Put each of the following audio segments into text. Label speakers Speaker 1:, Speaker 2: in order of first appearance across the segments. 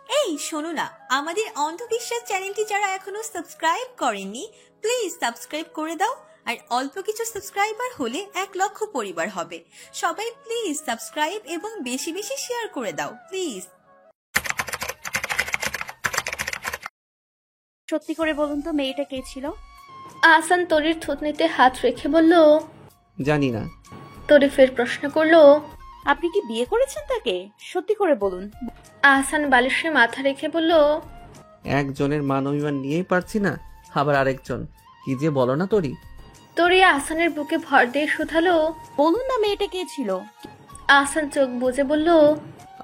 Speaker 1: এই শোনো না, আমাদের অন্ধবিশ্বাস চ্যানেলটি যারা এখনো সাবস্ক্রাইব করেননি প্লিজ সাবস্ক্রাইব করে দাও। আর অল্প কিছু সাবস্ক্রাইবার হলে 1 লক্ষ পরিবার হবে। সবাই প্লিজ সাবস্ক্রাইব এবং বেশি বেশি শেয়ার করে দাও প্লিজ।
Speaker 2: সত্যি করে বলুন তো মেয়েটা কে ছিল?
Speaker 3: আহসান তরির থুতনিতে হাত রেখে বলল,
Speaker 4: জানি না।
Speaker 3: তরি ফের প্রশ্ন করলো,
Speaker 2: আপনি কি বিয়ে করেছেন তাকে? সত্যি করে বলুন।
Speaker 3: আহসান বালিশে মাথা রেখে বলল,
Speaker 4: একজনের মান অভিমান নিয়েই পারছি না, আবার আরেকজন কি যে বলো না তরি।
Speaker 3: তরি আহসানের বুকে ভর দিয়ে শুধালো,
Speaker 2: বলুন না মেয়েটা কে ছিল?
Speaker 3: আহসান চোখ বুজে বলল,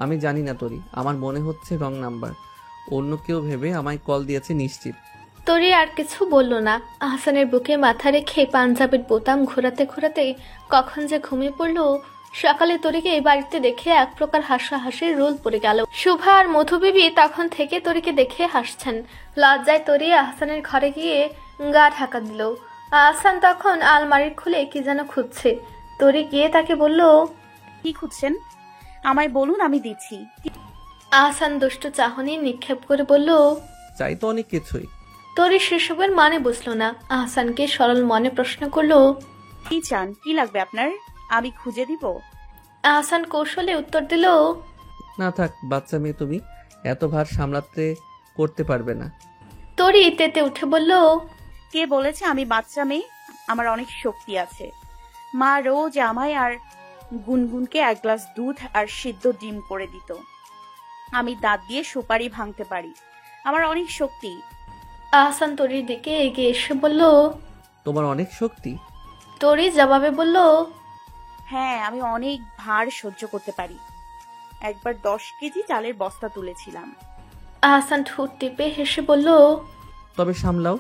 Speaker 4: আমি জানি না তরি, আমার মনে হচ্ছে রং নাম্বার, অন্য কেউ ভেবে আমায় কল দিয়েছে নিশ্চিত।
Speaker 3: তরি আর কিছু বলল না। আহসানের বুকে মাথা রেখে পাঞ্জাবের বোতাম ঘোরাতে ঘোরাতে কখন যে ঘুমিয়ে পড়ল। সকালে তরিকে এই বাড়িতে দেখে এক প্রকার হাসাহাসির রোল পড়ে গেল। শুভা আর মধুবিবি তখন থেকে তরিকে দেখে হাসছেন। লজ্জায় তরি আহসানের ঘরে গিয়ে গা ঢাকা দিল। আহসান তখন আলমারির খুলে কি যেন খুঁজছে। তরি গিয়ে তাকে বলল,
Speaker 2: কি খুঁজছেন? আমায় বলুন, আমি দিচ্ছি।
Speaker 3: আহসান দুষ্টু চাহনি নিক্ষেপ করে বলল,
Speaker 4: চাই তো অনেক কিছুই।
Speaker 3: তরি সেসবের মানে বুঝলো না। আহসানকে সরল মনে প্রশ্ন করলো,
Speaker 2: কি চান? কি লাগবে আপনার? আমি খুঁজে দিব।
Speaker 3: আহসান কৌশলে উত্তর দিল,
Speaker 4: না থাক, বাচ্চা মেয়ে তুমি, এত ভার সামলাতে করতে পারবে না।
Speaker 3: তরি তেতে উঠে বলল,
Speaker 2: কে বলেছে আমি বাচ্চা মেয়ে? আমার অনেক শক্তি আছে। মা রোজ আমায় আর গুনগুনকে 1 গ্লাস দুধ আর সিদ্ধ ডিম করে দিত। আমি দাঁত দিয়ে সুপারি ভাঙতে পারি। আমার অনেক শক্তি।
Speaker 3: আহসান তরির দিকে এগিয়ে এসে বলল।
Speaker 4: তোমার অনেক শক্তি?
Speaker 3: তরি জবাবে বলল,
Speaker 2: হ্যাঁ, আমি অনেক ভার সহ্য করতে পারি। একবার 10 কেজি চালের বস্তা তুলেছিলাম।
Speaker 3: আহসান ঠোঁট টিপে হেসে বলল,
Speaker 4: তবে সামলাও।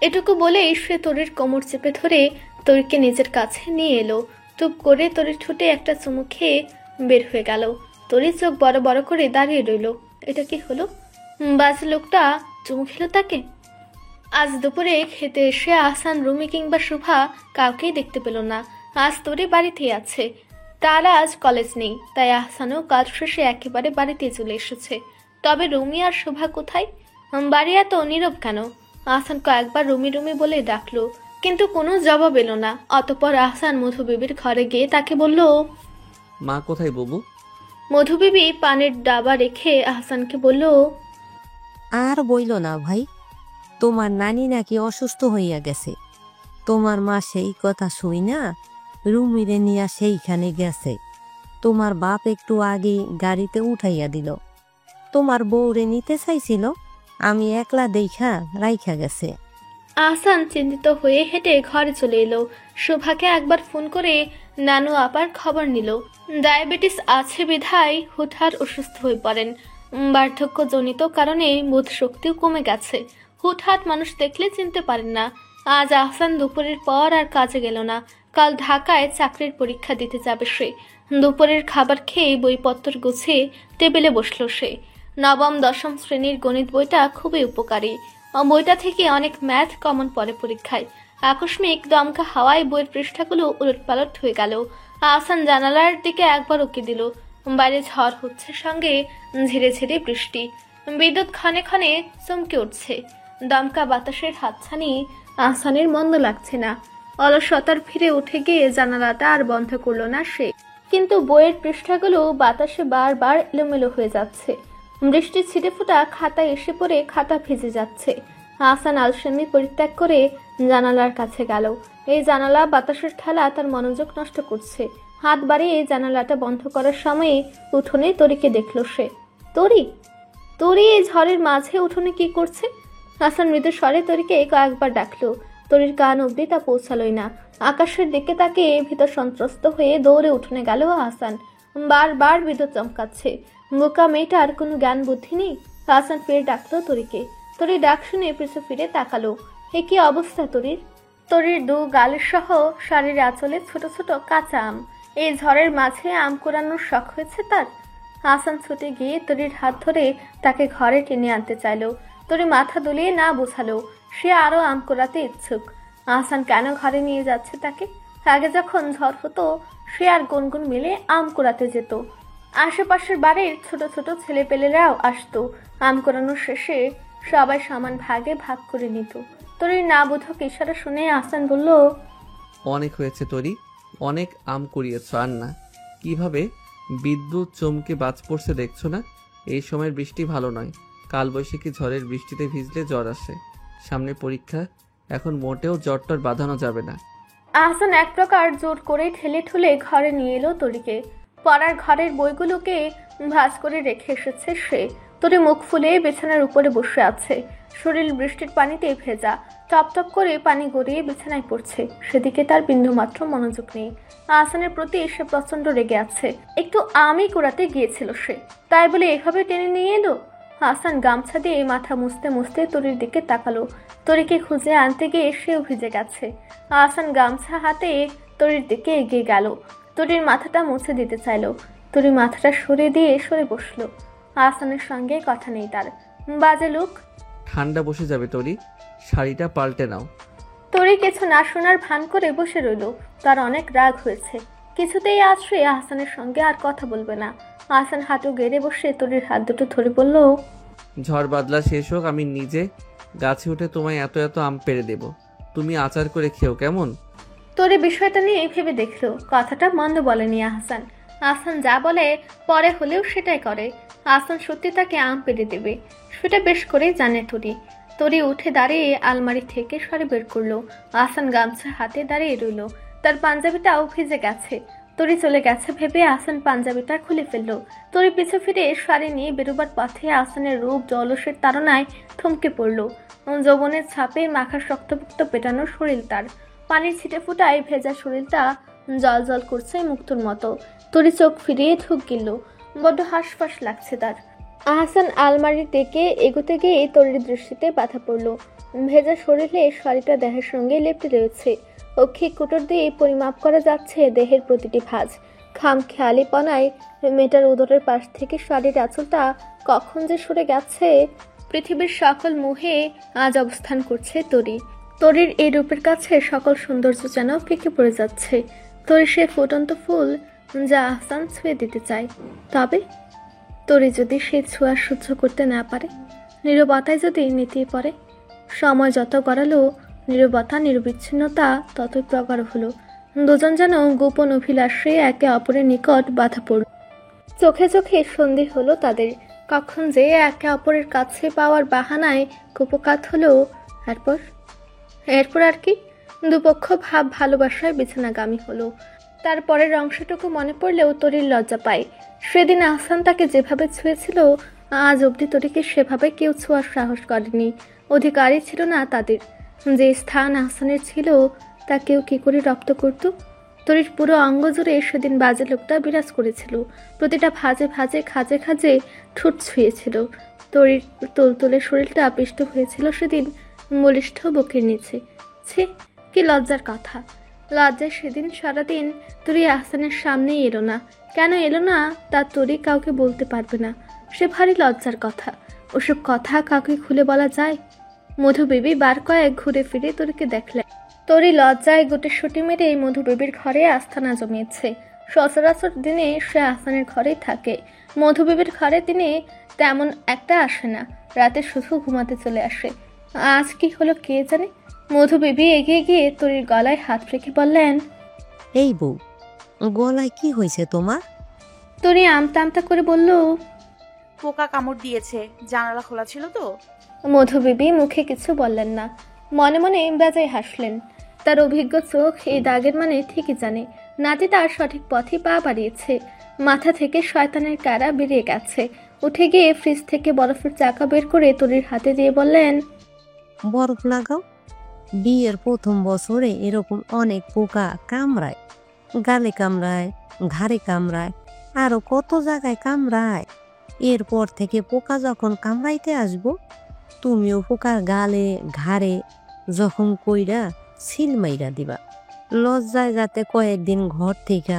Speaker 3: এটুকু বলে সে তরির কোমর চেপে ধরে তরিকে নিজের কাছে নিয়ে এলো। টুপ করে তরির ঠোঁটে একটা চুমু খেয়ে বের হয়ে গেল। তরির চোখ বড় বড় করে দাঁড়িয়ে রইল। এটা কি হলো? বাজে লোকটা চুমু খেলো তাকে। আজ দুপুরে খেতে এসে আহসান, রুমি কিংবা শুভা কাউকেই দেখতে পেল না। আজ তরি বাড়িতেই আছে। তার আজ কলেজ নেই, তাই আহসানও কাজ শেষে একেবারে বাড়িতে চলে এসেছে। তবে রুমি আর শুভা কোথায়? বাড়ি এত নীরব কেন? আহসান কয়েকবার রুমি রুমি বলে ডাকলো, কিন্তু কোনো জবাব এলো না। অতঃপর আহসান মধুবিবির ঘরে গিয়ে তাকে বলল,
Speaker 4: মা কোথায় বুবু?
Speaker 3: মধুবিবি পানের ডাবা রেখে আহসানকে বলল,
Speaker 5: আর বইল না ভাই, তোমার নানি নাকি অসুস্থ হইয়া গেছে। তোমার মা সেই কথা শুই না রুমিরে নিয়া সেইখানে গেছে। তোমার বাপ একটু আগে গাড়িতে উঠাইয়া দিল। তোমার বউরে নিতে চাইছিল, আমি একলা দেখা রাইখা গেছে।
Speaker 3: আহসান চিন্তিত হয়ে হেঁটে ঘরে চলে এলো। শোভাকে একবার ফোন করে নানু আপার খবর নিল। ডায়াবেটিস আছে বিধায় হুটহাট অসুস্থ হয়ে পড়েন। বার্ধক্যজনিত কারণে বোধ শক্তিও কমে গেছে। হুটহাট মানুষ দেখলে চিনতে পারেন না। আজ আহসান দুপুরের পর আর কাজে গেল না। কাল ঢাকায় চাকরির পরীক্ষা দিতে যাবে সে। দুপুরের খাবার খেয়ে বইপত্র গুছিয়ে টেবিলে বসলো সে। নবম দশম শ্রেণীর গণিত বইটা খুবই উপকারী। বইটা থেকে অনেক ম্যাথ কমন পড়ে পরীক্ষায়। আকস্মিক দমকা হাওয়ায় বইয়ের পৃষ্ঠাগুলো উলটপালট হয়ে গেল। আহসান জানালার দিকে একবার উকি দিল। বাইরে ঝড় হচ্ছে, সঙ্গে ঝিরে ঝিরে বৃষ্টি। বিদ্যুৎ ক্ষণে ক্ষণে চমকে উঠছে। দমকা বাতাসের হাতছানি আহসানের মন্দ লাগছে না। অলসতার ফিরে উঠে গিয়ে জানালাটা আর বন্ধ করলো না সে। কিন্তু বইয়ের পৃষ্ঠাগুলো বাতাসে বারবার এলোমেলো হয়ে যাচ্ছে। বৃষ্টির ছিটেফোঁটা খাতায় এসে পড়ে খাতা ভিজে যাচ্ছে। আহসান আলসেমি পরিত্যাগ করে জানালার কাছে গেল। এই জানালা বাতাসের ঠেলা তার মনোযোগ নষ্ট করছে। হাত বাড়িয়ে জানালাটা বন্ধ করার সময়ে উঠোনে তরিকে দেখল সে। তরি তরি এই ঝড়ের মাঝে উঠোনে কি করছে? আহসান মৃদু স্বরে তরিকে কয়েকবার ডাকলো। তরির কান অবধি তা পৌঁছালোই না। আকাশের দিকে তাকে ভীত সন্ত্রস্ত হয়ে দৌড়ে উঠোনে গেল আহসান। বারবার বিদ্যুৎ চমকাচ্ছে। বোকা মেয়েটার কোনো জ্ঞান বুদ্ধি নেই। আহসান ফিরে ডাকলো তরিকে। তরি ডাক শুনে পিছু ফিরে তাকালো। এ কি অবস্থা তরির? তরির দু গাল সহ শাড়ির আঁচলে ছোট ছোট কাঁচা আম। এই ঝড়ের মাঝে আম কুড়ানোর শখ হয়েছে তার। আহসান ছুটে গিয়ে তরির হাত ধরে তাকে ঘরে টেনে আনতে চাইল। তরি মাথা দুলিয়ে না বোঝালো সে আরো আম কুড়াতে ইচ্ছুক। আহসান কেন ঘরে নিয়ে যাচ্ছে তাকে? আগে যখন ঝড় হতো সে আর গুনগুন মিলে আম কুড়াতে যেত। আশেপাশের বাড়ির ছোট ছোট ছেলেপেলেরাও আসতো। আম কোরানো শেষে সবাই সমান ভাগে ভাগ করে নিত। তরির না বোধক ইশারা শুনে আহসান বলল,
Speaker 4: অনেক হয়েছে তরি, অনেক আম কুড়িয়েছ, আর না। কিভাবে বিদ্যুৎ চমকে বাজ পড়ছে দেখছো না? এই সময়ের বৃষ্টি ভালো নয়। কালবৈশাখী ঝড়ের বৃষ্টিতে ভিজলে জ্বর আসে। সামনে পরীক্ষা, এখন মোটেও জ্বর-টর বাঁধানো যাবে না।
Speaker 3: আহসান এক প্রকার জোর করে ঠেলে ঠুলে ঘরে নিয়ে এলো তরিকে। পড়ার ঘরের বইগুলোকে ভাঁজ করে রেখে এসেছে সে। তরি মুখ ফুলে বিছানার উপরে বসে আছে। শরীর বৃষ্টির পানিতে ভেজা, টপ টপ করে পানি গড়িয়ে বিছানায় পড়ছে। সেদিকে তার বিন্দুমাত্র মনোযোগ নেই। আহসানের প্রতি সে প্রচন্ড রেগে আছে। একটু আমি কুড়াতে গিয়েছিল সে, তাই বলে এভাবে টেনে নিয়ে এলো। হাসান গামছা দিয়ে মাথা মুছতে মুছতে তরির দিকে তাকালো। তরিকে খুঁজে আনতে গিয়ে সেও ভিজে গেছে। আহসান গামছা হাতে তরির দিকে এগিয়ে গেল। তরির মাথাটা মুছে দিতে চাইলো। তরি মাথাটা সরিয়ে দিয়ে সরে বসলো। আহসানের সঙ্গে কথা নেই তার। বাজে লোক।
Speaker 4: ঠান্ডা বসে যাবে তরি, শাড়িটা পাল্টে নাও।
Speaker 3: তরি কিছু না শোনার ভান করে বসে রইল। তার অনেক রাগ হয়েছে। কিছুতেই আজ সে আহসানের সঙ্গে আর কথা বলবে না। আহসান হাঁটু গেড়ে বসে তরির হাত দুটো ধরে বলল,
Speaker 4: ঝড় বাদলা শেষ হোক, আমি নিজে গাছে উঠে তোমায় এত এত আম পেড়ে দেব। তুমি আচার করে খেও, কেমন?
Speaker 3: তরি বিষয়টা নিয়ে ভেবে দেখলো। কথাটা মন্দ বলেনি আহসান। আহসান যা বলে পরে হলেও সেটাই করে। আহসান সত্যি তাকে আম পেড়ে দেবে, সেটা বেশ করেই জানে তরি। তরি উঠে দাঁড়িয়ে আলমারি থেকে শাড়ি বের করলো। আহসান গামছা হাতে দাঁড়িয়ে রইল। তার পাঞ্জাবিটাও ভিজে গেছে। তরি চলে গেছে ভেবে আহসান পাঞ্জাবিটা খুলে ফেললো। তরি পিছু ফিরে শাড়ি নিয়ে বেরোবার পথে আহসানের রূপ জলসের তাড়নায় থমকে পড়লো। যৌবনের ছাপে মাখা শক্তপোক্ত পেটানো শরীর তার। পানির ছিটে ফুটায় ভেজা শরীরটা জল জল করছে মুক্তোর মতো। তরি চোখ ফিরিয়ে ঢুক গেল। বড্ড হাঁসফাঁস লাগছে তার। আহসান আলমারির দিকে এগোতে গিয়ে তরির দৃষ্টিতে বাধা পড়ল। ভেজা শরীরে শাড়িটা দেহের সঙ্গে লেপ্টে রয়েছে। অক্ষিক কুটোর দিয়ে পরিমাপ করা যাচ্ছে দেহের প্রতিটি ভাঁজ। খামখেয়ালিপনায় মেয়েটার উদরের পাশ থেকে শাড়ির আঁচলটা কখন যে সরে গেছে। পৃথিবীর সকল মোহে আজ অবস্থান করছে তরি। তরির এই রূপের কাছে সকল সৌন্দর্য যেন ফিকে পড়ে যাচ্ছে। তরি সে ফুটন্ত ফুল যা আহসান ছুঁয়ে দিতে চায়। তবে তরি যদি সে ছোঁয়া সহ্য করতে না পারে, নীরবতায় যদি নেতিয়ে পড়ে। সময় যত গড়ালো, নীরবতা নিরবিচ্ছিন্নতা ততই প্রগাঢ় হলো। দুজন যেন গোপন অভিলাষে একে অপরের নিকট বাধা পড়ল। চোখে চোখে সন্ধি হলো তাদের। কখন যে একে অপরের কাছে পাওয়ার বাহানায় কুপকাত হলো। এরপর আর কি, দুপক্ষ ভাব ভালোবাসায় বিছানাগামী হলো। তারপরের অংশটুকু মনে পড়লেও তরির লজ্জা পায়। সেদিন আহসান তাকে যেভাবে ছুঁয়েছিল, আজ অবধি তরিকে সেভাবে কেউ ছোঁয়ার সাহস করেনি। অধিকারই ছিল না তাদের। যে স্থান আহসানের ছিল তা কেউ কি করে রপ্ত করত? তরির পুরো অঙ্গ জুড়ে সেদিন বাজে লোকটা বিরাজ করেছিল। প্রতিটা ভাজে ভাজে খাজে খাজে ঠোঁট ছুঁয়েছিল। তরির তুলতুলে শরীরটা পিষ্ট হয়েছিল সেদিন বলিষ্ঠ বুকের নিচে। ছি, কি লজ্জার কথা! লজ্জায় সেদিন সারাদিন তরি আহসানের সামনেই এলো না। কেন এলো না তা তরি কাউকে বলতে পারবে না। সে ভারী লজ্জার কথা। ওসব কথা কাউকে খুলে বলা যায়? মধু বেবি বার কয়েক ঘুরে ফিরে তরিকে দেখলেন। তরি লজ্জায় গোটে সুটি মেরে মধু বেবির ঘরে আস্থানা জমিয়েছে। সচরাচর দিনে সে আহসানের ঘরেই থাকে। মধু বেবির ঘরে দিনে তেমন একটা আসে না, রাতে শুধু ঘুমাতে চলে আসে। আজ কি হলো কে জানে। মধু বেবি এগিয়ে গিয়ে তরির গলায় হাত রেখে বললেন,
Speaker 5: এই বউ, গলায় কি হয়েছে তোমার?
Speaker 3: তরি আমতা আমতা করে বলল,
Speaker 2: পোকা কামড় দিয়েছে, জানালা খোলা ছিল তো।
Speaker 3: মধু বেবি মুখে কিছু বললেন না, মনে মনে বেজায় হাসলেন। তার অভিজ্ঞ চোখ এই দাগের মানে ঠিকই জানে। নাতি তার সঠিক পথে পা বাড়িয়েছে। মাথা থেকে শয়তানের কারা বেরিয়ে গেছে। উঠে গিয়ে ফ্রিজ থেকে বরফের চাকা বের করে তরির হাতে দিয়ে বললেন,
Speaker 5: বরফ লাগাও। বিয়ের প্রথম বছরে এরকম অনেক পোকা কামড়ায়, গালে কামড়ায়, ঘাড়ে কামড়ায়, আরো কত জায়গায় কামড়ায়। এরপর থেকে পোকা যখন কামড়াইতে আসবো, তুমিও পোকার গালে ঘাড়ে যখন কইরা সিল মাইরা দিবা, লজ্জায় যাতে কয়েকদিন ঘর থেকে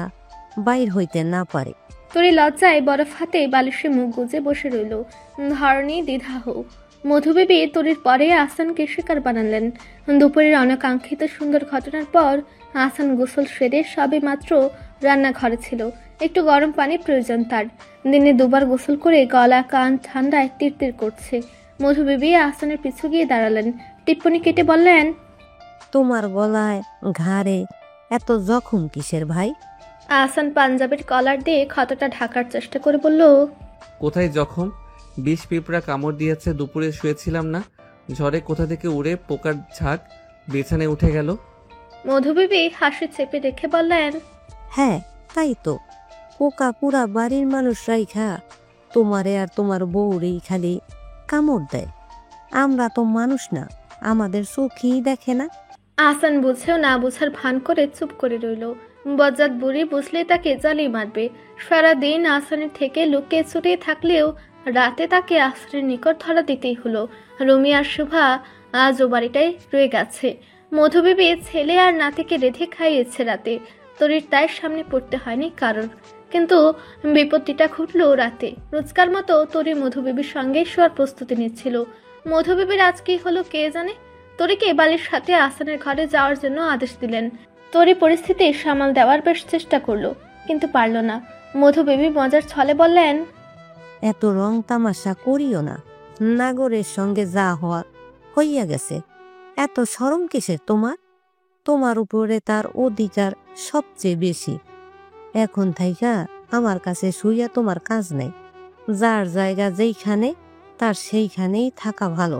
Speaker 5: বাইর হইতে না পারে।
Speaker 3: তরি লজ্জায় বরফ হাতে বালিশে মুখ গুজে বসে রইল। ধরনী দ্বিধাহ। মধুবেবী তরির পরে আহসানকে শিকার বানালেন। দুপুরের অনাকাঙ্ক্ষিত সুন্দর ঘটনার পর আহসান গোসল সেরে সবে মাত্র রান্নাঘরে ছিল। একটু গরম পানির প্রয়োজন তার। দিনে দুবার গোসল করে গলা কান ঠান্ডায় তীর করছে। মধু বিবি আহসানের পিছু গিয়ে দাঁড়ালেন। টিপ্পনি কেটে বললেন,
Speaker 5: তোমার গলায় ঘাড়ে এত জখম কিসের ভাই?
Speaker 3: আহসান পাঞ্জাবের কলার দিয়ে ক্ষতটা ঢাকার চেষ্টা করে বলল,
Speaker 4: কোথায় জখম? বিষ পিঁপড়া কামড় দিয়েছে, দুপুরে শুয়েছিলাম না, ঝড়ে কোথা থেকে উড়ে পোকার ঝাঁক বিছানায় উঠে গেল।
Speaker 3: মধু বিবি হাসি চেপে রেখে বললেন,
Speaker 5: হ্যাঁ তাই তো, পোকা পুরা বাড়ির মানুষ রাইখা তোমারে আর তোমার বউরেই খালি কামড় দেয়। আমরা তো মানুষ না, আমাদের চোখেই দেখে না।
Speaker 3: আহসান বুঝেও না বুঝার ভান করে চুপ করে রইল। বজ্জাত বুড়ি বুঝলে তাকে জ্বালিয়ে মারবে। সারাদিন আহসানের থেকে লুকিয়ে ছুটিয়ে থাকলেও রাতে তাকে আহসানের নিকট ধরা দিতেই হলো। রুমি আর শুভা আজও বাড়িটাই রয়ে গেছে। মধুবিবি ছেলে আর নাতিকে রেঁধে খাইয়েছে রাতে। তরির তাই সামনে পড়তে হয়নি কারোর। কিন্তু বিপত্তিটা ঘটল রাতে। রোজকার মতো তরি মধুবিবির সঙ্গে শোয়ার প্রস্তুতি নিচ্ছিল। মধুবিবির আজ কি হলো কে জানে। তরিকে বালির সাথে আহসানের ঘরে যাওয়ার জন্য আদেশ দিলেন। তরি পরিস্থিতি সামাল দেওয়ার বেশ চেষ্টা করলো, কিন্তু পারল না। মধু বেবি মজার ছলে বললেন,
Speaker 5: এত রং তামাশা করিও না, নাগরের সঙ্গে যা হওয়ার হইয়া গেছে। এত শরম কিসের তোমার? তোমার উপরে তার অধিকার সবচেয়ে বেশি। এখন থাইকা আমার কাছে শুইয়া তোমার কাজ নেই। যার জায়গা যেইখানে তার সেইখানেই থাকা ভালো।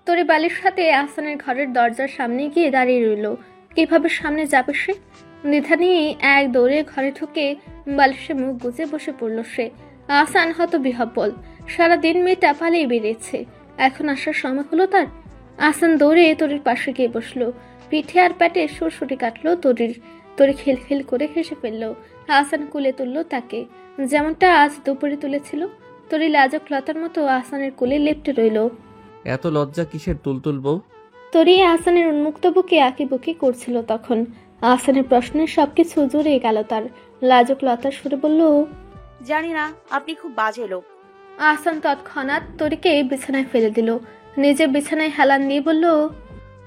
Speaker 3: তরি বালির সাথে আহসানের ঘরের দরজার সামনে গিয়ে দাঁড়িয়ে রইল। কিভাবে সামনে যাবে সে? দ্বিধা নিয়ে এক দৌড়ে ঘরে ঢুকে বালিশে মুখ গুজে বসে পড়ল সে। আহসান হতবিহ্বল। সারাদিন মেয়েটা পালিয়ে বেরিয়েছে, এখন আসার সময় হলো তার। আহসান দৌড়ে তরির পাশে গিয়ে বসলো। পিঠে আর পেটে সুরসুটি কাটলো তরির। তরি খিলখিল করে হেসে ফেলল। আহসান কুলে তুললো তাকে, যেমনটা আজ দুপুরে তুলেছিল। তরি লাজক লতার মতো আহসানের কোলে লেপ্টে রইল।
Speaker 4: এত লজ্জা কিসের তুলতুল বউ?
Speaker 3: তরি আহসানের উন্মুক্ত বুকে আঁকিবুকি করছিল তখন। আহসানের প্রশ্নে সবকিছু জুড়ে গেল তার। লাজক লতার সুরে বলল,
Speaker 2: জানি না, আপনি খুব বাজে লোক।
Speaker 3: আহসান তৎক্ষণাৎ তরিকে বিছানায় ফেলে দিল। নিজে বিছানায় হেলান দিয়ে বলল,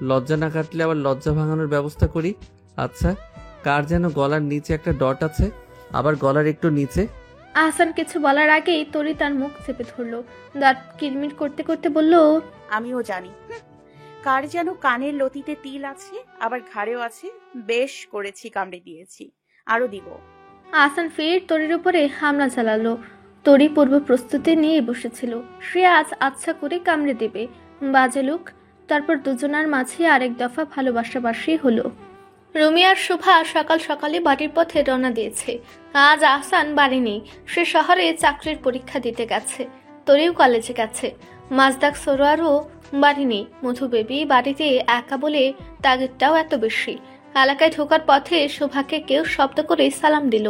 Speaker 4: লজ্জা না কাটলে আবার লজ্জা ভাঙানোর ব্যবস্থা করি। আচ্ছা, কার যেন গলার নিচে একটা ডট আছে, আবার গলার একটু নিচে।
Speaker 3: আহসান কিছু বলার আগেই তরি তার মুখ চেপে ধরলো। দাঁত কিরমির করতে করতে বলল,
Speaker 2: আমিও জানি। কার যেন কানের লতিতে তিল আছে, আবার ঘাড়েও আছে। বেশ করেছি কামড়ে দিয়েছি, আরো দিব।
Speaker 3: আহসান ফের তরির উপরে হামলা চালালো। তরি পূর্ব প্রস্তুতি নিয়ে বসেছিল, সে আজ আচ্ছা করে কামড়ে দেবে। বাজে লোক। তারপর দুজনার মাঝে আরেক দফা ভালোবাসাবাসি হলো। রুমি আর শুভা সকাল সকালে বাড়ির পথে রওনা দিয়েছে। আজ আহসান বাড়ি নেই, সে শহরে চাকরির পরীক্ষা দিতে গেছে। তরিও কলেজে গেছে। মাজদাক সরোয়ারও বাড়ি নেই। মধু বেবি বাড়িতে একা বলে তাগিদটাও এত বেশি। এলাকায় ঢোকার পথে শুভাকে কেউ শব্দ করে সালাম দিল।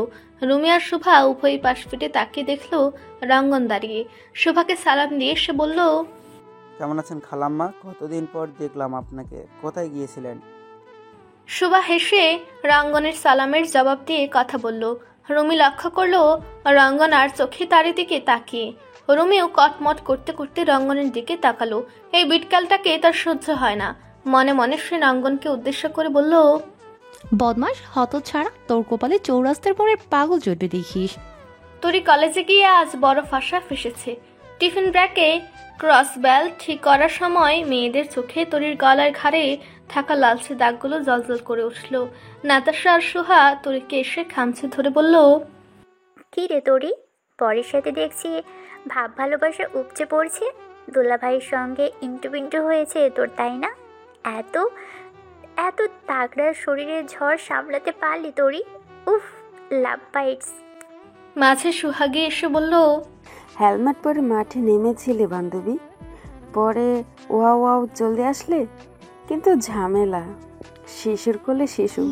Speaker 3: রুমি আর শুভা উভয়ই পাশ ফিরে তাকিয়ে দেখলো রঙ্গন দাঁড়িয়ে। শুভাকে সালাম দিয়ে সে বলল,
Speaker 6: কেমন আছেন খালাম্মা? কতদিন পর দেখলাম আপনাকে, কোথায় গিয়েছিলেন?
Speaker 3: শুভা হেসে রঙ্গনের সালামের জবাব দিয়ে কথা বলল। রুমি লক্ষ্য করলো রঙ্গন আর চোখে তারি দিকে তাকিয়ে। রুমিও কটমট করতে করতে রঙ্গনের দিকে তাকালো। এই বিটকালটাকে তার সহ্য হয় না। মনে মনে সে রঙ্গনকে উদ্দেশ্য করে বলল,
Speaker 7: বদমাস হতছাড়া, তোর কপালে চৌরাস্তার পরে পাগল জড়বে দেখিস।
Speaker 3: তরি কলেজে গিয়ে আজ বড় ফাঁসা ফেসেছে। টিফিন ব্রেকে ক্রস বেল ঠিক করার সময় মেয়েদের চোখে তরির গলার ঘাড়ে থাকা লালচে দাগগুলো জলজল করে উঠল। নাতাশা আর সোহা তরিকে এসে খামচে ধরে বলল,
Speaker 8: কি রে তরি, পরের সাথে দেখছি ভাব ভালোবাসা উপচে পড়ছে। দুলাভাইয়ের সঙ্গে ইন্টু পিন্টু হয়েছে তোর, তাই না? এত এত তাগড়ার শরীরের ঝড় সামলাতে পারলি তরি? উফ, লাভ বাইটস।
Speaker 3: মাঝে সোহাগে এসে বলল,
Speaker 9: হেলমেট পরে মাঠে নেমেছিলে বান্ধবী, পরে ওয়াও ওয়াও চলে আসলে, কিন্তু ঝামেলা, শিশুর কোলে শিশু।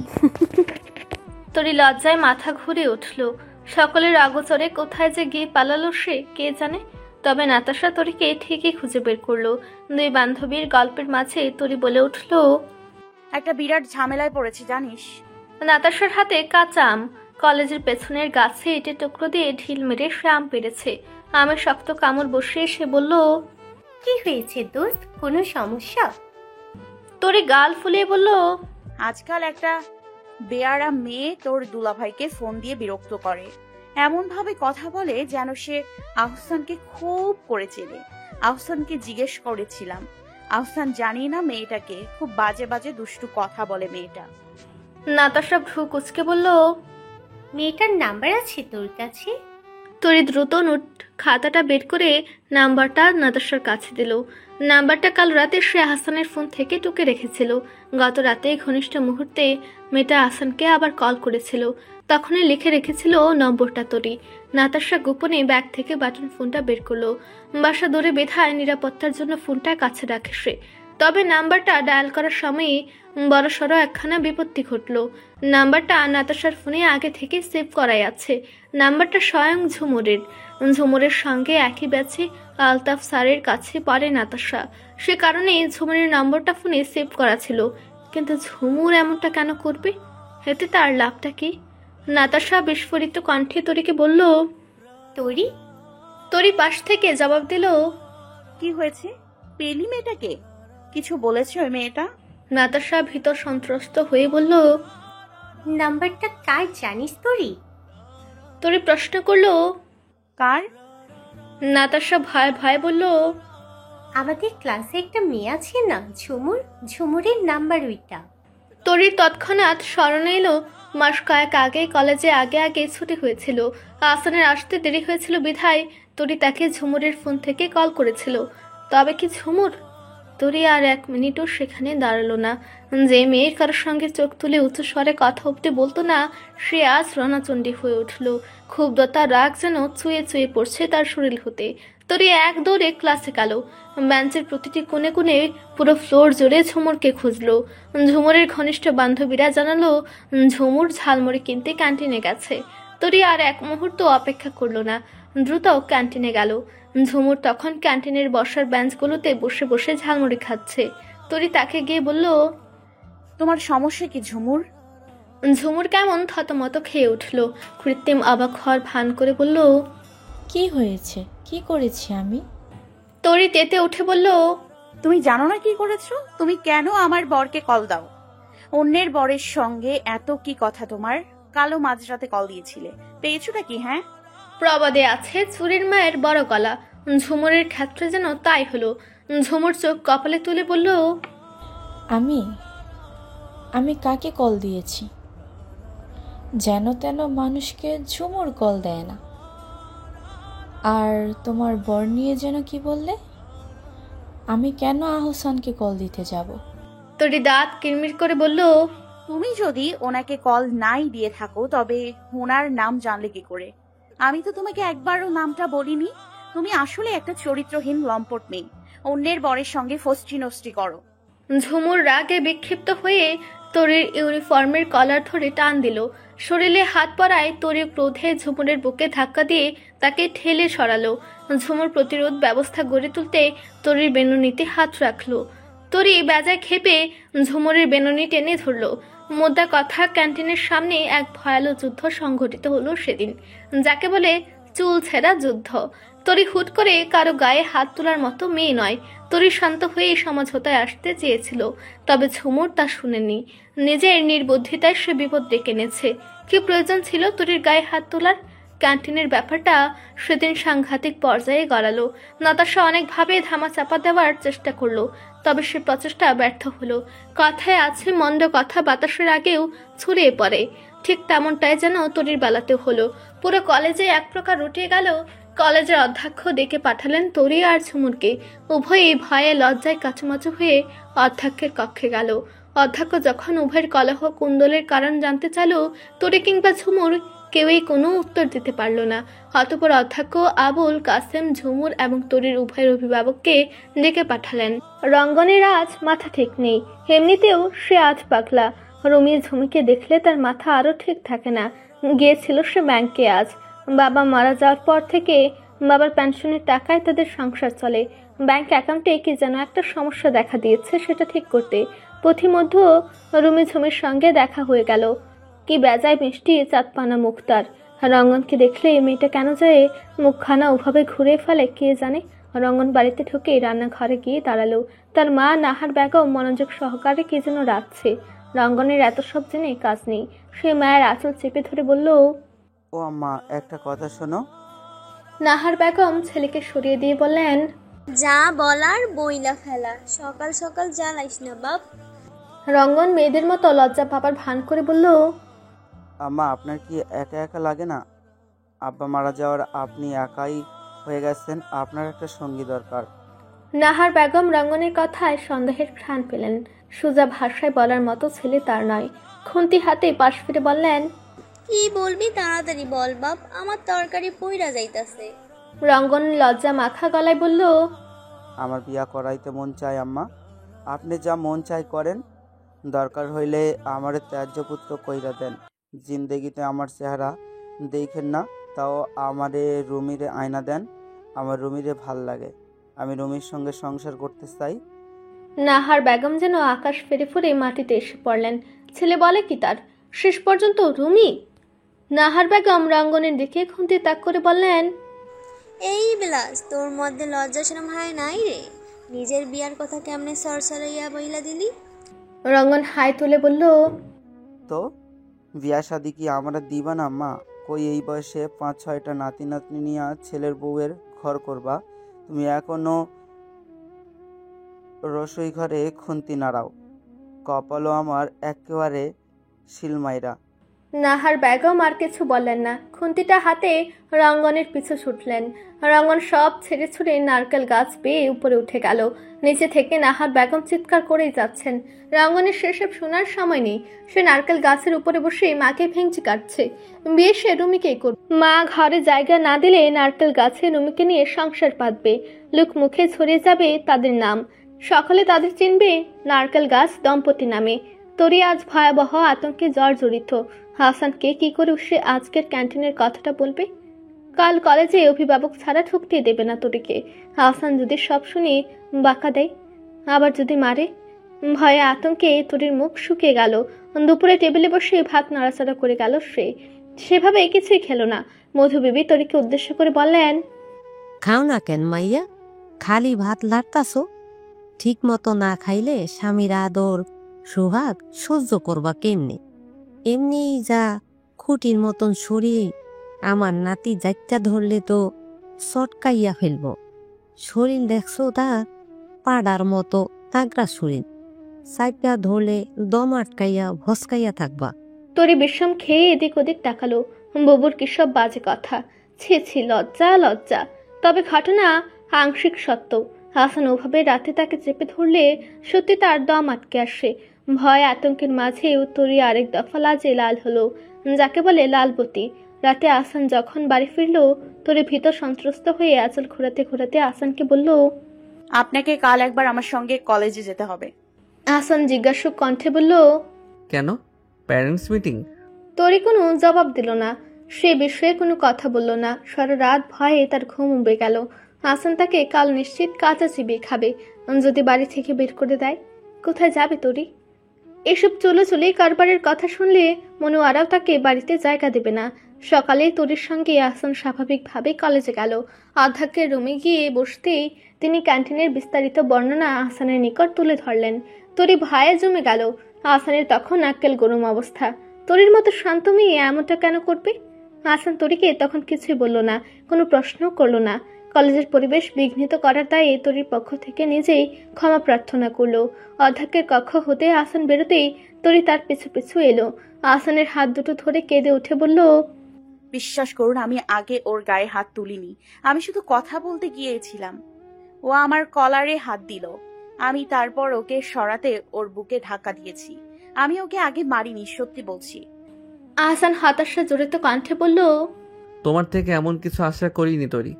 Speaker 3: তরি লজ্জায় মাথা ঘুরে উঠল। সকলের অগোচরে কোথায় যে গিয়ে পালালো সে কে জানে। তবে নাতাশা তরিকে ঠিকই খুঁজে বের করলো। দুই বান্ধবীর গল্পের মাঝে তরি বলে উঠল,
Speaker 2: একটা বিরাট ঝামেলায় পড়েছি জানিস।
Speaker 3: নাতাশার হাতে কাঁচা আম। কলেজের পেছনের গাছে এটে টুকরো দিয়ে ঢিল মেরে সে আম পেড়েছে। আমের শক্ত কামড় বসিয়ে সে বলল,
Speaker 8: কি হয়েছে দোস্ত, কোনো সমস্যা?
Speaker 3: তরি গাল ফুলিয়ে বলল,
Speaker 2: আজকাল একটা বেয়ারা মেয়ে তোর দুলাভাইকে ফোন দিয়ে বিরক্ত করে, এমন ভাবে কথা বলে যেন সে আহসানকে খুব করে চেনে। আহসানকে জিজ্ঞেস করেছিলাম, আহসান জানি না মেয়েটাকে, খুব বাজে বাজে দুষ্টু কথা বলে মেয়েটা।
Speaker 3: নাতাশা ভ্রু কুচকে বলল,
Speaker 10: মেয়েটার নাম্বার আছে তোর কাছে?
Speaker 3: তরি দ্রুত নোট খাতাটা বের করে নাম্বারটা নাতাশার কাছে দিল। নাম্বারটা কাল রাতে সে হাসানের ফোন থেকে টুকে রেখেছিল। গত রাতে ঘনিষ্ঠ মুহূর্তে মেয়েটা হাসানকে আবার কল করেছিল, তখনই লিখে রেখেছিল নম্বরটা তরি। নাতাশা গোপনে ব্যাগ থেকে বাটন ফোনটা বের করলো। বাসা দৌড়ে বেধায় নিরাপত্তার জন্য ফোনটা কাছে রাখে সে। তবে নাম্বারটা ডায়াল করার সময় বড়সড় একখানা বিপত্তি ঘটলো। নাম্বারটা নাতাশার ফোনে আগে থেকে সেভ করাই আছে। নাম্বারটা স্বয়ং ঝুমুরের। ঝুমুরের সঙ্গে একই ব্যাচে আলতাফ স্যারের কাছে পড়ে নাতাশা, সে কারণে ঝুমুরের নম্বরটা ফোনে সেভ করা ছিল। কিন্তু ঝুমুর এমনটা কেন করবে? এতে তার লাভটা কি? নাতাশা বিস্ফোরিত কণ্ঠে তরিকে বলল,
Speaker 10: তোরি?
Speaker 3: তরি পাশ থেকে জবাব দিল,
Speaker 2: কি হয়েছে? পেলি মেয়েটাকে? কিছু বলেছে ওই মেয়েটা?
Speaker 3: নাতাশা ভীত সন্ত্রস্ত হয়ে বলল,
Speaker 10: নাম্বারটা কার জানিস তোরি?
Speaker 3: তরি প্রশ্ন করলো,
Speaker 2: কার?
Speaker 3: নাতাশা ভয় ভয় বলল,
Speaker 10: আমাদের ক্লাসে একটা মেয়ে আছে না, ঝুমুর, ঝুমুরের নাম্বার ওইটা।
Speaker 3: তরি তৎক্ষণাৎ স্মরণে এলো মাস কয়েক আগে কলেজে আগে আগে ছুটি হয়েছিল। আসানের আসতে দেরি হয়েছিল বিধায় তরি তাকে ঝুমুরের ফোন থেকে কল করেছিল। তবে কি ঝুমুর? তরি আর এক মিনিটও সেখানে দাঁড়ালো না। যে মেয়ের কারোর সঙ্গে চোখ তুলে উঁচু স্বরে কথা অব্দি বলতো না, সে আজ রণচণ্ডী হয়ে উঠল। ক্ষুব্ধতা রাগ যেন চুয়ে চুয়ে পড়ছে তার শরীর হতে। তরি এক দৌড়ে ক্লাসে গেল। বেঞ্চের প্রতিটি কোণে কোণে পুরো ফ্লোর জুড়ে ঝুমুরকে খুঁজলো। ঝুমুরের ঘনিষ্ঠ বান্ধবীরা জানালো ঝুমুর ঝালমুড়ি কিনতে ক্যান্টিনে গেছে। তরি আর এক মুহূর্ত অপেক্ষা করলো না, দ্রুত ক্যান্টিনে গেল। ঝুমুর তখন ক্যান্টিনের বসার বেঞ্চগুলোতে বসে বসে ঝালমুড়ি খাচ্ছে। তরি তাকে গিয়ে বলল,
Speaker 2: তোমার সমস্যা কি ঝুমুর?
Speaker 3: ঝুমুর কেমন থতমত খেয়ে উঠল। কৃত্রিম অবাক হওয়ার ভান করে বলল,
Speaker 11: কি হয়েছে? কি করেছি আমি?
Speaker 3: তরি তেতে উঠে বলল,
Speaker 2: তুমি জানো না কি করেছো? তুমি কেন আমার বরকে কল দাও? অন্যের বরের সঙ্গে এত কি কথা তোমার? কালো মাঝরাতে কল দিয়েছিলে, পেয়েছোটা কি? হ্যাঁ,
Speaker 3: প্রবাদে আছে চুরির মায়ের বড় গলা। ঝুমুরের ক্ষেত্রে যেন তাই হলো। ঝুমুর চোখ কপালে তুলে বলল,
Speaker 11: আমি কাকে কল দিয়েছি? যেন তেন মানুষকে ঝুমুর কল দেয় না। আর তোমার বর নিয়ে যেন কি বললে? আমি কেন আহসানকে কল দিতে যাব?
Speaker 3: তরি দাঁত কিরমির করে বলল,
Speaker 2: তুমি যদি ওনাকে কল নাই দিয়ে থাকো তবে ওনার নাম জানলে কি করে? আমি তো তোমাকে একবারও নামটা বলিনি। তুমি আসলে একটা চরিত্রহীন লম্পট মেয়ে, অন্যের বরের সঙ্গে ফষ্টি নষ্টি করো।
Speaker 3: ঝুমুর রাগে বিক্ষিপ্ত হয়ে তরির ইউনিফর্মের কলার ধরে টান দিল। শরীরে হাত পড়ায় তরি ক্রোধে ঝুমুরের বুকে ধাক্কা দিয়ে তাকে ঠেলে সরালো। ঝুমুর প্রতিরোধ ব্যবস্থা গড়ে তুলতে তরির বেনুনিতে হাত রাখলো। তরি বেজায় খেপে ঝুমুরের বেনুনি টেনে ধরলো। মোদ্দা কথা, ক্যান্টিনের সামনে এক ভয়ালো যুদ্ধ সংঘটিত হলো সেদিন, যাকে বলে চুল ছেঁড়া যুদ্ধ। তরি হুট করে কারো গায়ে হাত তোলার মতো মেয়ে নয়। তরি শান্ত হয়ে সমঝোতায় আসতে চেয়েছিল, তবে ঝুমুর তা শুনেনি। নিজের নির্বুদ্ধিতায় সে বিপদ ডেকে এনেছে। কি প্রয়োজন ছিল তরির গায়ে হাত তোলার? ক্যান্টিনের ব্যাপারটা সেদিন সাংঘাতিক পর্যায়ে গড়ালো। নাতাশা অনেকভাবে ধামা চাপা দেওয়ার চেষ্টা করলো, তবে সে প্রচেষ্টা ব্যর্থ হলো। কথায় আছে মন্দ কথা বাতাসের আগেও ছড়িয়ে পড়ে। ঠিক তেমনটাই যেন তরির বেলাতেও হলো। পুরো কলেজে এক প্রকার উঠে গেল। কলেজের অধ্যক্ষ ডেকে পাঠালেন তরি আর ঝুমুরকে। উভয়ই ভয়ে লজ্জায় কাচুমাচু হয়ে অধ্যক্ষের কক্ষে গেল। অধ্যক্ষ যখন উভয়ের কলহ কুন্দলের কারণ জানতে চাইল, তরি কিংবা ঝুমুর কেউই কোনো উত্তর দিতে পারল না। অতঃপর অধ্যক্ষ আবুল কাসেম ঝুমুর এবং তরির উভয়ের অভিভাবককে ডেকে পাঠালেন। রঙ্গনের আজ মাথা ঠিক নেই, এমনিতেও সে আজ পাগলা। রুমি ঝুমিকে দেখলে তার মাথা আরো ঠিক থাকে না। গিয়েছিল সে ব্যাংকে আজ। বাবা মারা যাওয়ার পর থেকে বাবার পেনশনের টাকায় তাদের সংসার চলে। ব্যাংক অ্যাকাউন্টে কি যেন একটা সমস্যা দেখা দিয়েছে, সেটা ঠিক করতে পথিমধ্যে রুমি ঝুমির সঙ্গে দেখা হয়ে গেল। কি বেজায় মিষ্টি চাঁদপানা মুখ তার। রঙ্গনকে দেখলে মেয়েটা কেন যায় মুখখানা ওভাবে ঘুরে ফেলে কে জানে। রঙ্গন বাড়িতে ঢুকে রান্নাঘরে গিয়ে দাঁড়ালো। তার মা নাহার বেগম মনোযোগ সহকারে কি যেন রাখছে। রঙ্গনের এত সব জেনে কাজ নেই। সে মায়ের আঁচল চেপে ধরে বলল,
Speaker 6: ও আম্মা, একটা কথা শোনো।
Speaker 3: নাহার বেগম ছেলেকে সরিয়ে দিয়ে বললেন,
Speaker 12: যা বলার বইলা ফেলা, সকাল সকাল জ্বালাইস না বাপ।
Speaker 3: রঙ্গন মেয়েদের মতো লজ্জা পাবার ভান করে বলল,
Speaker 6: আম্মা, আপনার কি একা একা লাগে না? আব্বা মারা যাওয়ার আপনি একাই হয়ে গেছেন, আপনার একটা সঙ্গী দরকার।
Speaker 3: নাহার বেগম রঙ্গনের কথায় সন্দেহের ঘ্রাণ পেলেন। সোজা ভাষায় বলার মতো ছেলে তার নয়। খুন্তি হাতে পাশ ফিরে বললেন,
Speaker 12: কি বলবি তাড়াতাড়ি বল বাপ, আমার তরকারি পইরা যাইতাছে।
Speaker 3: রঙ্গন লজ্জা মাখা গলায় বলল,
Speaker 6: আমার বিয়া করাইতে মন চায় আম্মা, আপনি যা মন চাই করেন। দরকার হইলে আমার ত্যায্য পুত্র কইরা দেন। জিন্দেগিতে আমার চেহারা দেখেন না, তাও আমারে রুমিরে আয়না দেন। আমার রুমিরে ভাল লাগে, আমি রুমির সঙ্গে সংসার করতে চাই।
Speaker 3: নাহার বেগম যেন আকাশ ফেরে ফুরে মাটিতে এসে পড়লেন। ছেলে বলে কি তার? শেষ পর্যন্ত রুমি? নাহার বেগম রঙ্গনের দিকে খুন্তি তাক করে বললেন,
Speaker 12: এই বিলাস, তোর মধ্যে লজ্জা শরম হয় নাই রে? নিজের বিয়ার কথা কেমনে সরসরাইয়া বইলা দিলি?
Speaker 3: রঙ্গন হাই তুলে বলল,
Speaker 6: তো বিয়া শাদি কি আমরা দিবা না মা? কই এই বয়সে 5-6টা নাতি নাতনি নিয়ে ছেলের বউয়ের ঘর করবা? তুমি এখনো রসোই ঘরে খুন্তি নাড়াও, কপালও আমার একেবারে শিলমাইরা।
Speaker 3: নাহার বেগম আর কিছু বললেন না। খুন্তিটা হাতে রঙ্গনের পিছু ছুটলেন। রঙ্গন সব ছেড়ে ছুড়ে নারকেল গাছ পেয়ে উপরে উঠে গেল। নিচে থেকে নাহার বেগম চিৎকার করেই যাচ্ছেন। রঙ্গনের সেসব শোনার সময় নেই। সে নারকেল গাছের উপরে বসে মাকে ভেঙচি কাটছে। বিয়ে সে রুমিকেই করবে। মা ঘরে জায়গা না দিলে নারকেল গাছে রুমিকে নিয়ে সংসার পাতবে। লোক মুখে ছড়িয়ে যাবে তাদের নাম। সকলে তাদের চিনবে নারকেল গাছ দম্পতি নামে। তরি আজ ভয়াবহ আতঙ্কে জর্জরিত। হাসানকে কি করে সে আজকের ক্যান্টিনের কথাটা বলবে? কাল কলেজে অভিভাবক ছাড়া ঢুকতে দেবে না তরিকে। হাসান যদি সব শুনে বাঁকা দেয়, আবার যদি মারে। ভয়ে আতঙ্কে তরির মুখ শুকিয়ে গেল। দুপুরে টেবিলে বসে ভাত নাড়াচাড়া করে গেল সে। সেভাবে কিছুই খেলো না। মধু বিবি তরিকে উদ্দেশ্য করে বললেন,
Speaker 5: খাও না কেন মাইয়া? খালি ভাত লাড়তাছো? ঠিক মতো না খাইলে স্বামীর আদর সোহাগ সহ্য করবা কেমনে? এমনি যা খুঁটির মতন শরীর, আমার নাতি যাইটা ধরলে তো চটকাইয়া ফেলব। শরীর দেখছো তার পাড়ার মতো তাগড়া শরীর, সাইডটা ধরলে দম আটকাইয়া ভসকাইয়া থাকবা।
Speaker 3: তরি বিষম খেয়ে এদিক ওদিক তাকালো। বুবুর কি সব বাজে কথা! ছি ছি, লজ্জা লজ্জা। তবে ঘটনা আংশিক সত্য। হাসান ওভাবে রাতে তাকে চেপে ধরলে সত্যি তার দম আটকে আসে। ভয় আতঙ্কের মাঝেও তরি আরেক দফা লাজে লাল হলো, যাকে বলে লালবতী। রাতে আসান যখন বাড়ি ফিরল, তরি ভীত সন্ত্রস্ত হয়ে আঁচল ঘোরাতে ঘোরাতে আসানকে বলল,
Speaker 2: আপনাকে কাল একবার আমার সঙ্গে কলেজে যেতে হবে।
Speaker 3: আসান জিজ্ঞাসু কণ্ঠে বলল,
Speaker 4: কেন? Parents meeting?
Speaker 3: তরি কোনো জবাব দিল না। সে বিষয়ে কোনো কথা বলল না। সারা রাত ভয়ে তার ঘুম উবে গেল। হাসান তাকে কাল নিশ্চিত কাঁচা চিবিয়ে খাবে যদি বাড়ি থেকে বের করে দেয়। কোথায় যাবে তরি? এসব চলে কারবারের কথা শুনলে মনোয়ারাও তাকে বাড়িতে জায়গা দেবে না। সকালে তরির সঙ্গে হাসান স্বাভাবিকভাবে কলেজে গেল। অধ্যক্ষের রুমে গিয়ে বসতেই তিনি ক্যান্টিনের বিস্তারিত বর্ণনা হাসানের নিকট তুলে ধরলেন। তরি ভয়ে জমে গেল। হাসানের তখন আক্কেল গরম অবস্থা। তরির মতো শান্ত মেয়ে এমনটা কেন করবে? হাসান তরিকে তখন কিছুই বলল না, কোনো প্রশ্নও করলো না। কলেজের পরিবেশ বিঘ্নিত করার দায়ে তরির পক্ষ থেকে নিজেই ক্ষমা প্রার্থনা করলো। অধ্যক্ষের কক্ষ হতে হাসান বেরোতেই তরি তার পিছু পিছু এলো। হাসানের হাত দুটো ধরে কেঁদে উঠে বলল,
Speaker 2: বিশ্বাস করুন, আমি আগে ওর গায়ে হাত তুলিনি। আমি শুধু কথা বলতে গিয়েছিলাম। ও আমার কলারে হাত দিল। আমি তারপর ওকে সরাতে ওর বুকে ধাক্কা দিয়েছি। আমি ওকে আগে মারিনি, সত্যি বলছি।
Speaker 3: হাসান হতাশা জড়িত কণ্ঠে বলল,
Speaker 4: তোমার থেকে এমন কিছু আশা করিনি তরি।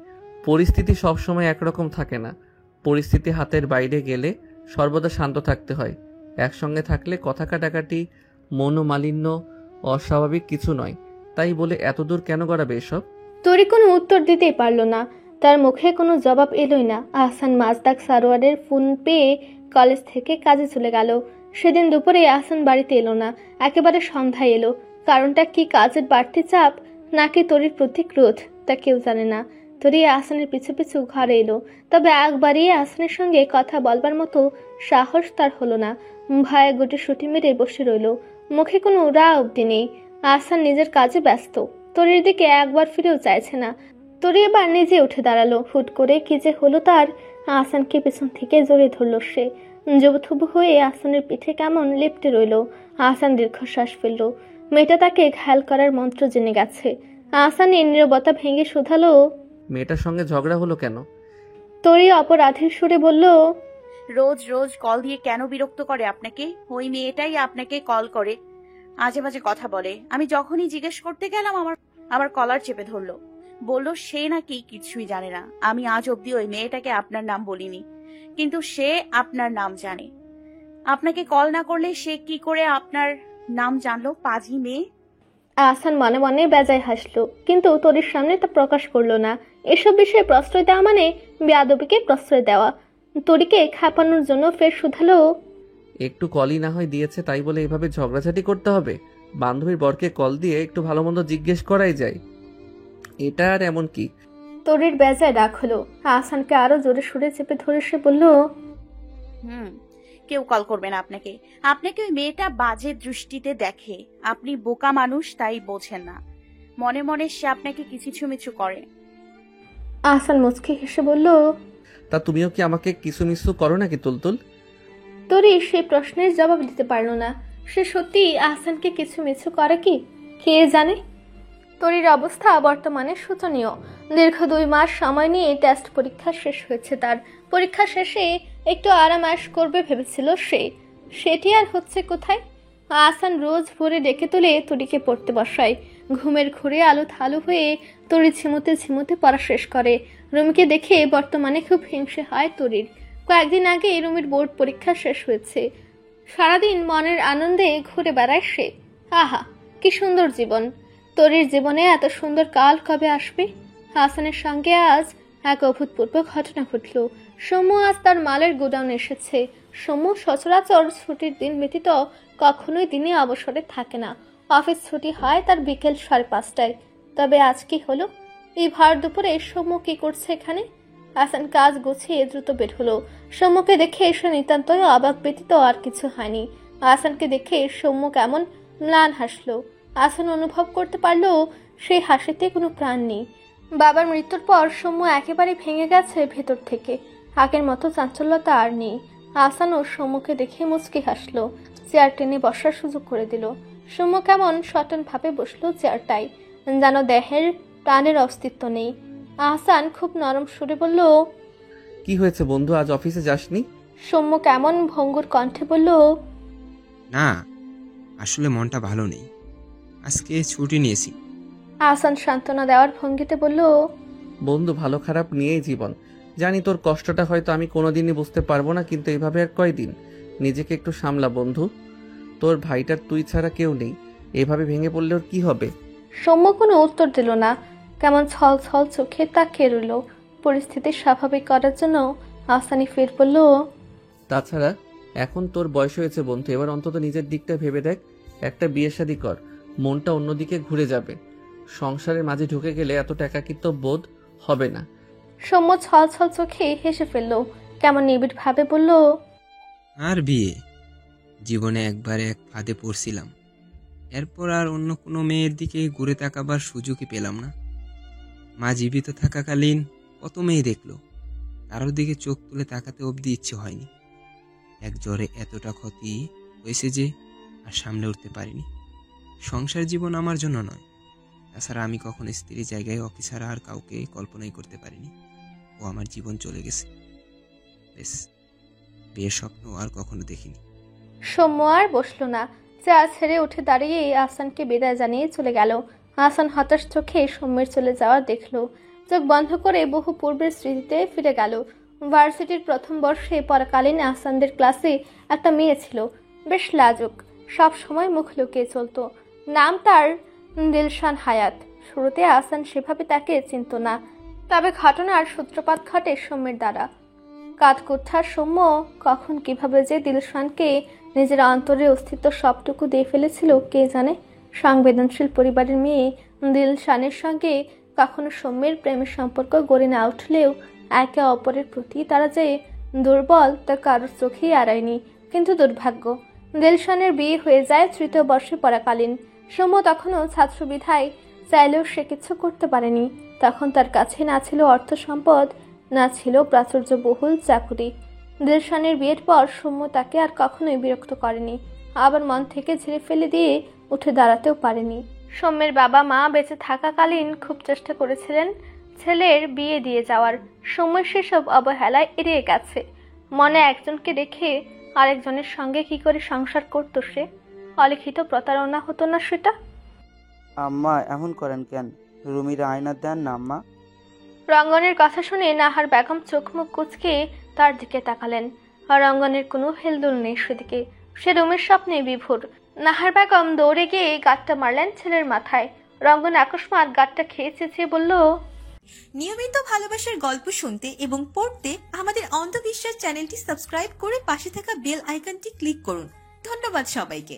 Speaker 4: পরিস্থিতি সবসময় একরকম থাকে না। পরিস্থিতি হাতের বাইরে গেলে সর্বদা শান্ত থাকতে হয়। একসঙ্গে থাকলে কথা কাটাকাটি, মনোমালিন্য অস্বাভাবিক কিছু নয়। তাই বলে এতদূর কেন গড়াবে এসব?
Speaker 3: তরি কোনো উত্তর দিতেই পারল না। তার মুখে কোনো জবাব এলোই না। আহসান মাজদাক সারোয়ারের ফোন পেয়ে কলেজ থেকে কাজে চলে গেল। সেদিন দুপুরে আহসান বাড়িতে এলো না, একেবারে সন্ধ্যায় এলো। কারণটা কি, কাজের বাড়তি চাপ নাকি তরির প্রতি ক্রোধ, তা কেউ জানে না। তরি আহসানের পিছু পিছু ঘরে এলো, তবে একবারই আহসানের সঙ্গে কথা বলবার মতো সাহস তার হলো না। ভয়ে গুটি সুটি মেরে বসে রইল, মুখে কোনো রা অব্দি নেই। আহসান নিজের কাজে ব্যস্ত, তরির দিকে একবার ফিরেও চাইছে না। তরি এবার নিজে উঠে দাঁড়ালো। হুট করে কি যে হলো তার, আহসানকে পেছন থেকে জড়িয়ে ধরলো সে। জবুথুবু হয়ে আহসানের পিঠে কেমন লেপ্টে রইল। আহসান দীর্ঘশ্বাস ফেলল। মেয়েটা তাকে ঘায়াল করার মন্ত্র জেনে গেছে। আহসানের নীরবতা ভেঙে শোধালো,
Speaker 4: মেয়েটার সঙ্গে ঝগড়া হলো কেন?
Speaker 3: তরি অপরাধীর সুরে বলল,
Speaker 2: রোজ রোজ কল দিয়ে কেন বিরক্ত করে আপনাকে? ওই মেয়েটাই আপনাকে কল করে, আজে বাজে কথা বলে। আমি যখনই জিজ্ঞেস করতে গেলাম আমার কলার চেপে ধরলো, বলল সে নাকি কিছুই জানে না। আমি আজ অব্দি ওই মেয়েটাকে আপনার নাম বলিনি, কিন্তু সে আপনার নাম জানে। আপনাকে কল না করলে সে কি করে আপনার নাম জানলো? পাজি মেয়ে।
Speaker 3: আহসান মনে মনে বেজায় হাসলো, কিন্তু তরির সামনে তা প্রকাশ করলো না। এসব বিষয়ে প্রশ্রয় দেওয়া মানে বেয়াদবিকে প্রশ্রয় দেওয়া। তরিকে খাপানোর জন্য ফের শুধালো,
Speaker 4: একটু কলই না হয় দিয়েছে, তাই বলে এভাবে ঝগড়াঝাটি করতে হবে? বান্ধবীর বরকে কল দিয়ে একটু ভালো মন্দ জিজ্ঞেস করাই যায়, এটা আর এমন কি?
Speaker 3: তরির বেজায় ডাক হলো। আহসানকে আরো জোরে সুরে চেপে ধরে সে বলল,
Speaker 2: কেউ কল করবে না আপনাকে। আপনাকে ওই মেয়েটা বাজে দৃষ্টিতে দেখে। আপনি বোকা মানুষ, তাই বোঝেন না। মনে মনে সে আপনাকে কিছু মিছু করে।
Speaker 3: আহসান মুচকি হেসে বলল,
Speaker 4: তা তুমিও কি আমাকে কিছু মিছু করো নাকি তুলতুল?
Speaker 3: তরি সেই প্রশ্নের জবাব দিতে পারল না। সে সত্যি আহসানকে কিছু মিছু করে কি, কে জানে। তরির অবস্থা বর্তমানে শোচনীয়। দীর্ঘ 2 মাস সময় নিয়ে টেস্ট পরীক্ষা শেষ হয়েছে তার। পরীক্ষা শেষে একটু আরামাশ করবে ভেবেছিল সে, সেটি আর হচ্ছে কোথায়। আহসান রোজ ভোরে ডেকে তুলে তরিকে পড়তে বসায়। ঘুমের ঘুরে আলো থালু হয়ে তরি ঝিমুতে ঝিমুতে পড়া শেষ করে। রুমিকে দেখে বর্তমানে খুব হিংসে হয় তরির। কয়েকদিন আগে রুমির বোর্ড পরীক্ষা শেষ হয়েছে। সারাদিন মনের আনন্দে ঘুরে বেড়ায় সে। আহা, কি সুন্দর জীবন! তরির জীবনে এত সুন্দর কাল কবে আসবে? হাসানের সঙ্গে আজ এক অভূতপূর্ব ঘটনা ঘটল। সৌম্য আজ তার মালের গোডাউনে এসেছে। সৌম্য সচরাচর ছুটির দিন ব্যতীত কখনোই দিনে অবসরে থাকে না। অফিস ছুটি হয় তার বিকেল 5:30টায়। তবে আজ কি হলো? এই ভর দুপুরে সৌম্য কি করছে এখানে? হাসান কাজ গুছিয়ে দ্রুত বের হলো। সৌম্যকে দেখে এসে নিতান্তই অবাক ব্যতীত আর কিছু হয়নি। হাসানকে দেখে সৌম্য কেমন ম্লান হাসলো। হাসান অনুভব করতে পারলো সেই হাসিতে কোনো প্রাণ নেই। বাবার মৃত্যুর পর সৌম্য একেবারে ভেঙে গেছে ভেতর থেকে। আগের মতো চাঞ্চল্যতা আর নেই। হাসানও সৌম্যকে দেখে মুচকি হাসলো। চেয়ার টেনে বসার সুযোগ করে দিল। সৌম্য কেমন সটন ভাবে বসলো চেয়ারটাই, যেন দেহের প্রাণের অস্তিত্ব নেই। আহসান খুব নরম সুরে বলল,
Speaker 4: কি হয়েছে বন্ধু, আজ অফিসে যাসনি?
Speaker 3: সৌম্য কেমন ভঙ্গুর কণ্ঠে বলল,
Speaker 13: না, আসলে মনটা ভালো নেই, আজকে ছুটি নিয়েছি।
Speaker 3: আহসান সান্ত্বনা দেওয়ার ভঙ্গিতে বলল,
Speaker 4: বন্ধু, ভালো খারাপ নিয়েই জীবন। জানি তোর কষ্টটা হয়তো আমি কোনোদিনই বুঝতে পারবো না, কিন্তু এইভাবে আর কয়দিন? নিজেকে একটু সামলা বন্ধু। তোর ভাইটার তুই ছাড়া কেউ নেই, এভাবে ভেঙে পড়লে ওর কি হবে?
Speaker 3: সৌম্য কোনো উত্তর দিল না। কেমন ছল ছল চোখে তাকিয়ে রইল। পরিস্থিতি স্বাভাবিক করার জন্য আহসানি ফের বলল,
Speaker 4: তাছাড়া এখন তোর বয়স হয়েছে বন্ধু, এবার অন্তত নিজের দিকটা ভেবে দেখ। একটা বিয়ে শাদী কর, মনটা অন্যদিকে ঘুরে যাবে। সংসারের মাঝে ঢুকে গেলে এত একাকিত্ব বোধ হবে না।
Speaker 3: সৌম্য ছল ছল চোখে হেসে ফেলল। কেমন নিবিড় ভাবে বলল,
Speaker 13: আর বিয়ে? জীবনে একবার এক ফাঁদে পড়ছিলাম, এরপর আর অন্য কোনো মেয়ের দিকে ঘুরে তাকাবার সুযোগই পেলাম না। মা জীবিত থাকাকালীন কত মেয়ে দেখলো, কারোর দিকে চোখ তুলে তাকাতে অবধি ইচ্ছে হয়নি। এক জ্বরে এতটা ক্ষতি হয়েছে যে আর সামলে উঠতে পারিনি। সংসার জীবন আমার জন্য নয়। তাছাড়া আমি কখনো স্ত্রীর জায়গায় অফিসার আর কাউকে কল্পনাই করতে পারিনি। ও আমার জীবন চলে গেছে, বেশ, বিয়ের স্বপ্ন আর কখনো দেখিনি।
Speaker 3: সৌম্য আর বসলো না, চেয়ার ছেড়ে উঠে দাঁড়িয়ে আহসানকে বিদায় জানিয়ে চলে গেল। আহসান হতাশ চোখে সৌম্যের চলে যাওয়া দেখলো। চোখ বন্ধ করে বহু পূর্বের স্মৃতিতে ফিরে গেল। ভার্সিটির প্রথম বর্ষে পড়াকালীন আহসানদের ক্লাসে একটা মেয়ে ছিল, বেশ লাজুক, সব সময় মুখ লুকিয়ে চলতো। নাম তার দিলশান হায়াত। শুরুতে আহসান সেভাবে তাকে চিনত না, তবে ঘটনার সূত্রপাত ঘটে সৌম্যের দ্বারা। কাঠকুঠার সৌম্য কখন কিভাবে যে দিলশানকে নিজের অন্তরের অস্তিত্ব সবটুকু দিয়ে ফেলেছিল কে জানে। সংবেদনশীল পরিবারের মেয়ে দিলশানের সঙ্গে কখনো সৌম্যের প্রেমের সম্পর্ক গড়ে না উঠলেও একে অপরের প্রতি তারা যে দুর্বল তা কারোর চোখেই এড়ায়নি। কিন্তু দুর্ভাগ্য, দিলশানের বিয়ে হয়ে যায় 3য় বর্ষে পড়াকালীন। সৌম্য তখনও ছাত্র বিধায় চাইলেও সে কিছু করতে পারেনি। তখন তার কাছে না ছিল অর্থ সম্পদ, না ছিল প্রাচুর্যবহুল চাকুরি। দিলশানের বিয়ের পর সৌম্য তাকে আর কখনোই বিরক্ত করেনি, আবার মন থেকে ঝেড়ে ফেলে দিয়ে উঠে দাঁড়াতেও পারেনি। সৌম্যের বাবা মা বেঁচে থাকাকালীন খুব চেষ্টা করেছিলেন ছেলের বিয়ে দিয়ে যাওয়ার। সৌম্য সেসব অবহেলায় এড়িয়ে গেছে। মনে একজনকে রেখে আরেকজনের সঙ্গে কি করে সংসার করত সে? অলিখিত প্রতারণা হতো না সেটা?
Speaker 6: আম্মা এমন করেন কেন? রুমির আয়না দেন না আম্মা।
Speaker 3: রঙ্গনের কথা শুনে নাহার বেগম চোখ মুখ কুঁচকে তার দিকে তাকালেন। আর রঙ্গনের কোনো হেলদোল নেই সেদিকে, সে রুমের স্বপ্নে বিভোর। নাহার বেগম দৌড়ে গিয়ে গাঁটটা মারলেন ছেলের মাথায়। রঙ্গন আকস্মাৎ গাঁটটা খেয়ে চেঁচিয়ে বলল,
Speaker 1: নিয়মিত ভালোবাসার গল্প শুনতে এবং পড়তে আমাদের অন্ধবিশ্বাস চ্যানেলটি সাবস্ক্রাইব করে পাশে থাকা বেল আইকনটি ক্লিক করুন। ধন্যবাদ সবাইকে।